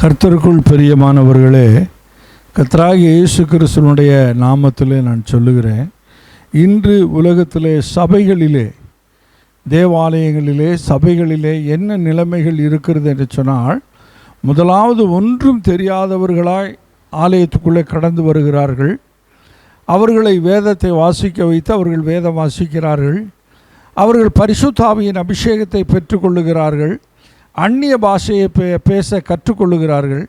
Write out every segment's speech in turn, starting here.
கர்த்தருக்குள் பிரியமானவர்களே, கர்த்தராகிய இயேசு கிறிஸ்துவினுடைய நாமத்திலே நான் சொல்லுகிறேன். இன்று உலகத்திலே சபைகளிலே, தேவாலயங்களிலே, சபைகளிலே என்ன நிலைமைகள் இருக்கிறது என்று சொன்னால், முதலாவது ஒன்றும் தெரியாதவர்களாய் ஆலயத்துக்குள்ளே கடந்து வருகிறார்கள். அவர்களை வேதத்தை வாசிக்க வைத்து அவர்கள் வேதம் வாசிக்கிறார்கள். அவர்கள் பரிசுத்த ஆவியின் அபிஷேகத்தை பெற்றுக்கொள்ளுகிறார்கள். அந்நிய பாஷையை பேச கற்றுக்கொள்ளுகிறார்கள்.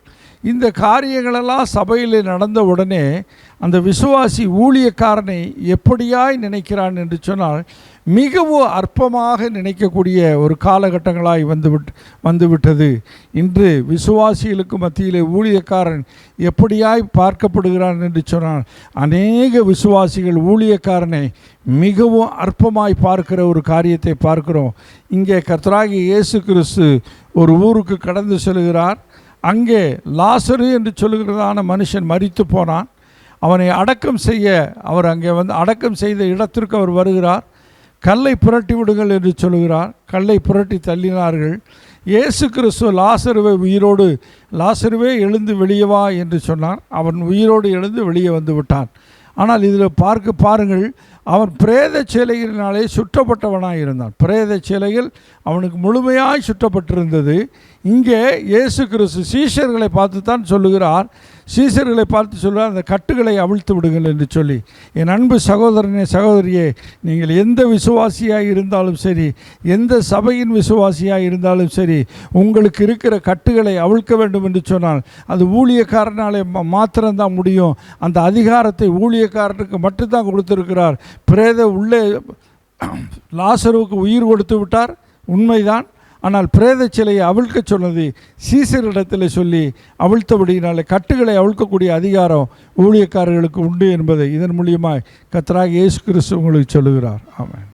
இந்த காரியங்களெல்லாம் சபையில் நடந்த உடனே அந்த விசுவாசி ஊழியக்காரனை எப்படியாய் நினைக்கிறான் என்று சொன்னால், மிகவும் அற்பமாக நினைக்கக்கூடிய ஒரு காலகட்டங்களாய் வந்துவிட்டது. இன்று விசுவாசிகளுக்கு மத்தியிலே ஊழியக்காரன் எப்படியாய் பார்க்கப்படுகிறான் என்று சொன்னால், அநேக விசுவாசிகள் ஊழியக்காரனை மிகவும் அற்பமாய் பார்க்கிற ஒரு காரியத்தை பார்க்கிறோம். இங்கே கர்த்தராகிய இயேசு கிறிஸ்து ஒரு ஊருக்கு கடந்து செல்கிறார். அங்கே லாசரு என்று சொல்லுகிறதான மனுஷன் மரித்து போனான். அவனை அடக்கம் செய்ய அவர் அங்கே அடக்கம் செய்த இடத்திற்கு அவர் வருகிறார். கல்லை புரட்டி விடுங்கள் என்று சொல்லுகிறார். கல்லை புரட்டி தள்ளினார்கள். இயேசு கிறிஸ்து லாசருவே எழுந்து வெளியே வா என்று சொன்னார். அவன் உயிரோடு எழுந்து வெளியே வந்து விட்டான். ஆனால் இதில் பாருங்கள், அவன் பிரேத சேலைகளினாலே சுற்றப்பட்டவனாக இருந்தான். பிரேத சேலைகள் அவனுக்கு முழுமையாய் சுற்றப்பட்டிருந்தது. இங்கே இயேசு கிறிஸ்து சீஷர்களை பார்த்து தான் சொல்லுகிறார். சீஷர்களை பார்த்து சொல்லுவார், அந்த கட்டுகளை அவிழ்த்து விடுங்கள் என்று சொல்லி. என் அன்பு சகோதரனே, சகோதரியே, நீங்கள் எந்த விசுவாசியாக இருந்தாலும் சரி, எந்த சபையின் விசுவாசியாக இருந்தாலும் சரி, உங்களுக்கு இருக்கிற கட்டுகளை அவிழ்க்க வேண்டும் என்று சொன்னால் அது ஊழியக்காரனாலே மாத்திரம்தான் முடியும். அந்த அதிகாரத்தை ஊழியக்காரனுக்கு மட்டும்தான் கொடுத்திருக்கிறார். உள்ளே லாசருவுக்கு உயிர் கொடுத்து விட்டார், உண்மைதான். ஆனால் பிரேத சிலையை அவிழ்க்க சொன்னது சீசரிடத்தில் சொல்லி அவிழ்த்தபடியினாலே கட்டுகளை அவிழ்க்கக்கூடிய அதிகாரம் ஊழியக்காரர்களுக்கு உண்டு என்பதை இதன் மூலியமாய் கர்த்தராகிய இயேசு கிறிஸ்து உங்களுக்கு சொல்லுகிறார். ஆமென்.